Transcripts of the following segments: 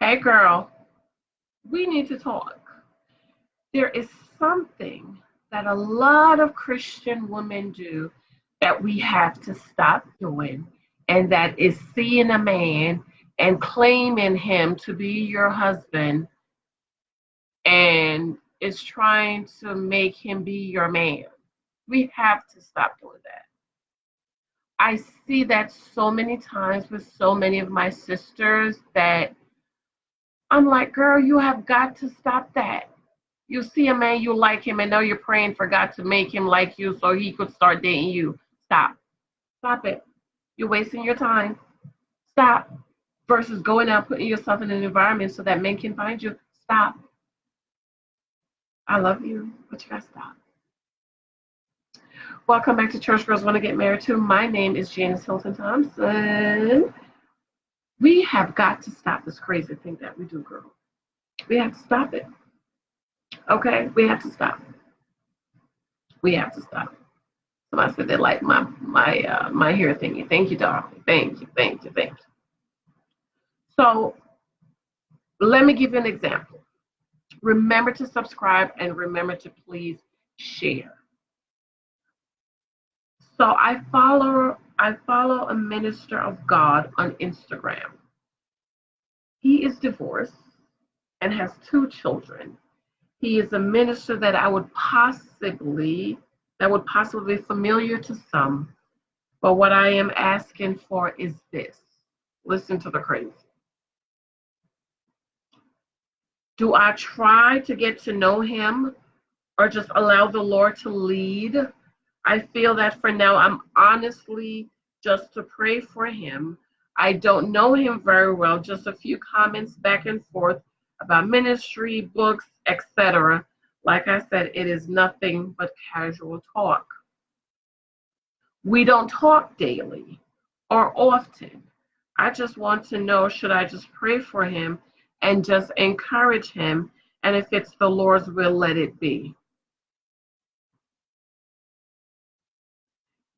Hey, girl, we need to talk. There is something that a lot of Christian women do that we have to stop doing, and that is seeing a man and claiming him to be your husband and is trying to make him be your man. We have to stop doing that. I see that so many times with so many of my sisters that I'm like, girl, you have got to stop that. You see a man, you like him, and now you're praying for God to make him like you so he could start dating you. Stop. Stop it. You're wasting your time. Stop. Versus going out, putting yourself in an environment so that men can find you. Stop. I love you, but you gotta stop. Welcome back to Church Girls Want to Get Married To. My name is Janice Hylton Thompson. We have got to stop this crazy thing that we do, girl. We have to stop it. Okay? We have to stop. We have to stop. Somebody said they like my hair thingy. Thank you, darling. Thank you, thank you, thank you. So let me give you an example. Remember to subscribe and remember to please share. So I follow a minister of God on Instagram. He is divorced and has 2 children. He is a minister that would possibly be familiar to some. But what I am asking for is this. Listen to the crazy. Do I try to get to know him or just allow the Lord to lead? I feel that for now, I'm honestly just to pray for him. I don't know him very well, just a few comments back and forth about ministry, books, etc. Like I said, it is nothing but casual talk. We don't talk daily or often. I just want to know, should I just pray for him and just encourage him? And if it's the Lord's will, let it be.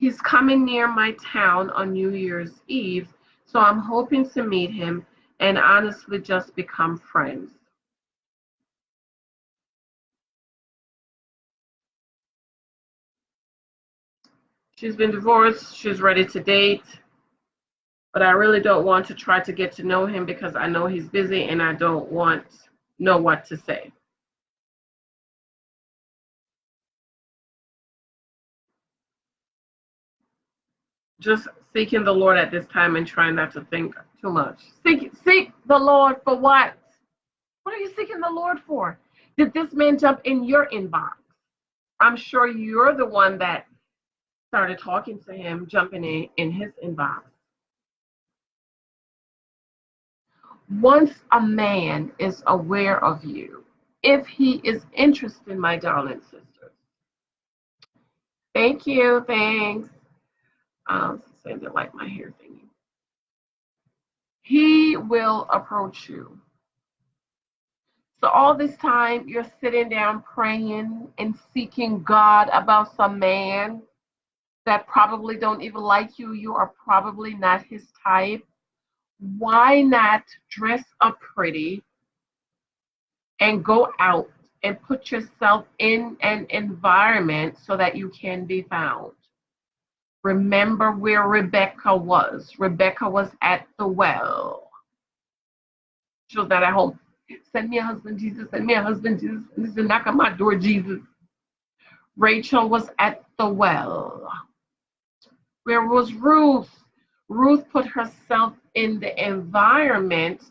He's coming near my town on New Year's Eve, so I'm hoping to meet him and honestly just become friends. She's been divorced, she's ready to date, but I really don't want to try to get to know him because I know he's busy and I don't know what to say. Just seeking the Lord at this time and trying not to think too much. Seek the Lord for what? What are you seeking the Lord for? Did this man jump in your inbox? I'm sure you're the one that started talking to him, jumping in his inbox. Once a man is aware of you, if he is interested, my darling sisters. Thank you, thanks. Saying they like my hair thingy. He will approach you. So all this time you're sitting down praying and seeking God about some man that probably don't even like you. You are probably not his type. Why not dress up pretty and go out and put yourself in an environment so that you can be found? Remember where Rebecca was. Rebecca was at the well. She was not at home. Send me a husband, Jesus. Send me a husband, Jesus. And this is knock on my door, Jesus. Rachel was at the well. Where was Ruth? Ruth put herself in the environment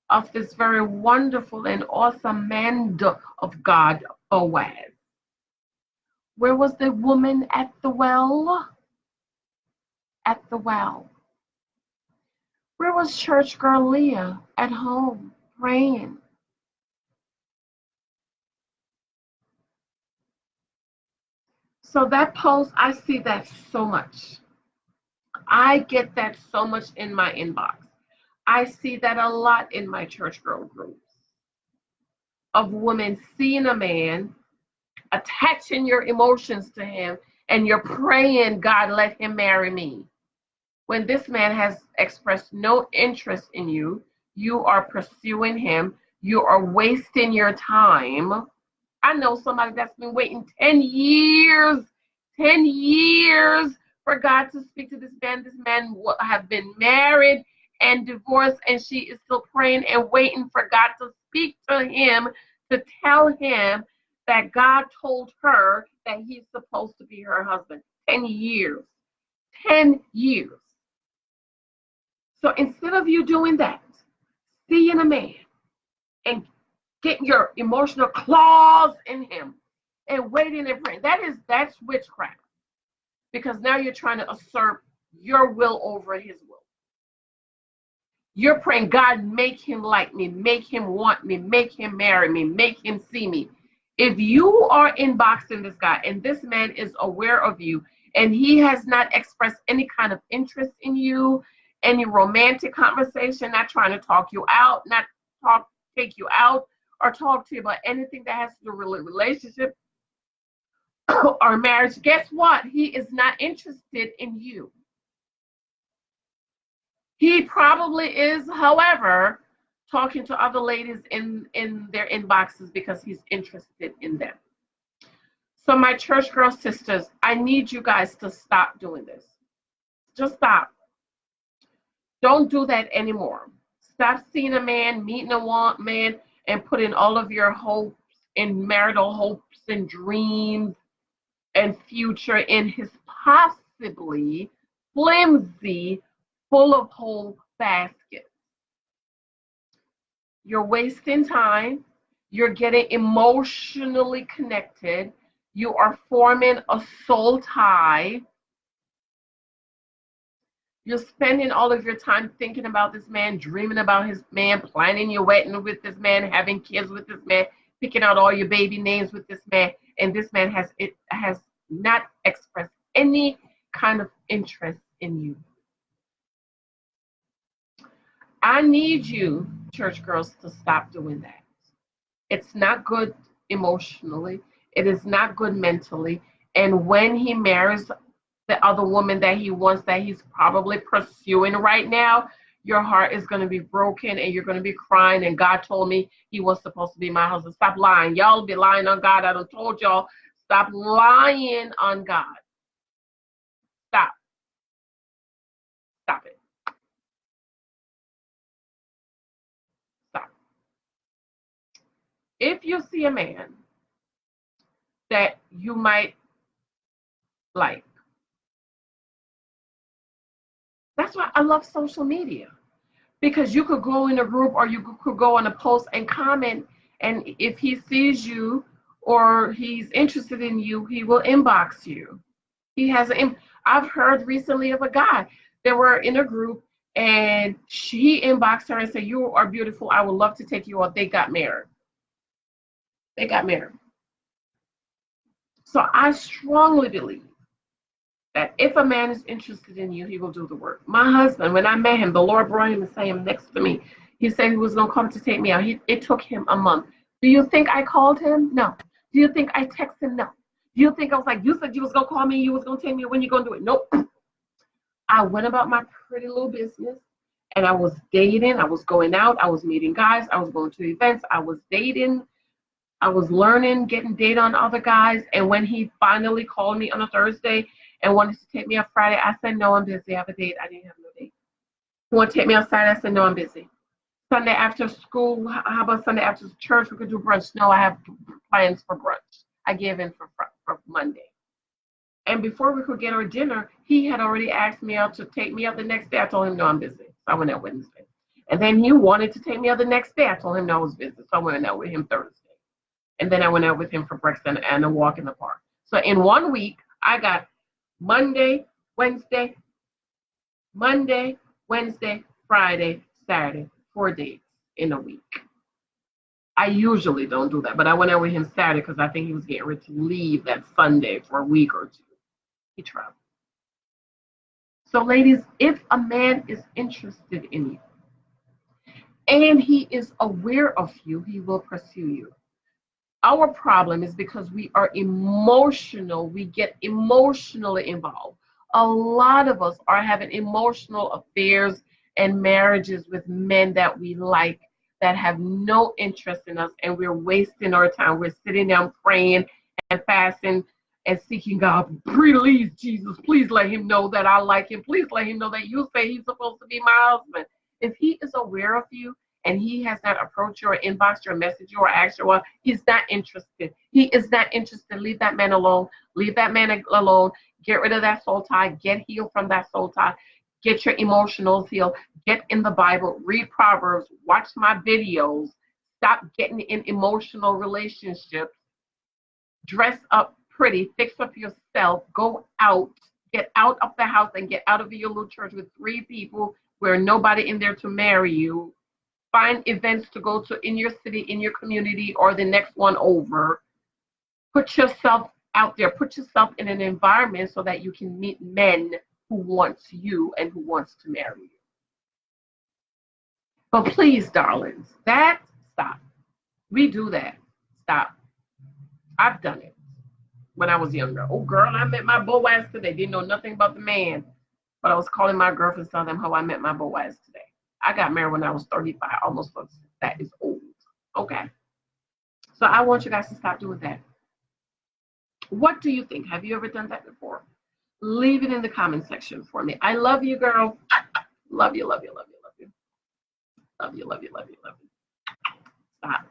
of this very wonderful and awesome man of God, Boaz. Where was the woman at the well? At the well. Where was church girl Leah? At home, praying. So that post, I see that so much. I get that so much in my inbox. I see that a lot in my church girl groups of women seeing a man, attaching your emotions to him, and you're praying, God, let him marry me. When this man has expressed no interest in you, you are pursuing him. You are wasting your time. I know somebody that's been waiting 10 years, 10 years for God to speak to this man. This man have been married and divorced, and she is still praying and waiting for God to speak to him, to tell him that God told her that he's supposed to be her husband. 10 years. 10 years. So instead of you doing that, seeing a man and getting your emotional claws in him and waiting and praying, that's witchcraft. Because now you're trying to assert your will over his will. You're praying, God, make him like me, make him want me, make him marry me, make him see me. If you are inboxing this guy and this man is aware of you and he has not expressed any kind of interest in you, any romantic conversation, not trying to talk you out, not take you out or talk to you about anything that has to do with a relationship or marriage, guess what? He is not interested in you. He probably is, however, talking to other ladies in their inboxes because he's interested in them. So my church girl sisters, I need you guys to stop doing this. Just stop. Don't do that anymore. Stop seeing a man, meeting a man, and putting all of your hopes and marital hopes and dreams and future in his possibly flimsy, full of hole basket. You're wasting time. You're getting emotionally connected. You are forming a soul tie. You're spending all of your time thinking about this man, dreaming about his man, planning your wedding with this man, having kids with this man, picking out all your baby names with this man, and this man has not expressed any kind of interest in you. I need you, church girls, to stop doing that. It's not good emotionally. It is not good mentally. And when he marries the other woman that he wants, that he's probably pursuing right now, your heart is going to be broken and you're going to be crying. And God told me he was supposed to be my husband. Stop lying. Y'all be lying on God. I done told y'all, stop lying on God. Stop. Stop it. Stop. If you see a man that you might like, that's why I love social media, because you could go in a group or you could go on a post and comment, and if he sees you or he's interested in you, he will inbox you. I've heard recently of a guy that were in a group and she inboxed her and said, "You are beautiful. I would love to take you out." They got married. They got married. So I strongly believe that if a man is interested in you, he will do the work. My husband, when I met him, the Lord brought him and set him next to me. He said he was going to come to take me out. It took him a month. Do you think I called him? No. Do you think I texted him? No. Do you think I was like, you said you was going to call me, you was going to take me, when you going to do it? Nope. I went about my pretty little business, and I was dating. I was going out. I was meeting guys. I was going to events. I was dating. I was learning, getting data on other guys. And when he finally called me on a Thursday and wanted to take me out Friday, I said, "No, I'm busy. I have a date." I didn't have no date. He wanted to take me outside. I said, "No, I'm busy." Sunday after school, how about Sunday after church? We could do brunch. No, I have plans for brunch. I gave in for Monday. And before we could get our dinner, he had already asked me out to take me out the next day. I told him, "No, I'm busy." So I went out Wednesday. And then he wanted to take me out the next day. I told him, "No, I was busy." So I went out with him Thursday. And then I went out with him for breakfast and a walk in the park. So in 1 week, I got Monday, Wednesday, Friday, Saturday, 4 days in a week. I usually don't do that, but I went out with him Saturday because I think he was getting ready to leave that Sunday for a week or two. He traveled. So ladies, if a man is interested in you and he is aware of you, he will pursue you. Our problem is because we are emotional, we get emotionally involved. A lot of us are having emotional affairs and marriages with men that we like that have no interest in us, and we're wasting our time. We're sitting down praying and fasting and seeking God. Please, Jesus, please let him know that I like him. Please let him know that you say he's supposed to be my husband. If he is aware of you and he has not approached you or inboxed you or messaged you or asked you, well, he's not interested. He is not interested. Leave that man alone. Leave that man alone. Get rid of that soul tie. Get healed from that soul tie. Get your emotionals healed. Get in the Bible. Read Proverbs. Watch my videos. Stop getting in emotional relationships. Dress up pretty. Fix up yourself. Go out. Get out of the house and get out of your little church with 3 people where nobody in there to marry you. Find events to go to in your city, in your community, or the next one over. Put yourself out there. Put yourself in an environment so that you can meet men who wants you and who wants to marry you. But please, darlings, stop. We do that. Stop. I've done it when I was younger. Oh, girl, I met my Boaz today. Didn't know nothing about the man, but I was calling my girlfriends, telling them how I met my Boaz today. I got married when I was 35, almost 36. That is old. Okay. So I want you guys to stop doing that. What do you think? Have you ever done that before? Leave it in the comment section for me. I love you, girl. Love you, love you, love you, love you. Love you, love you, love you, love you. Stop.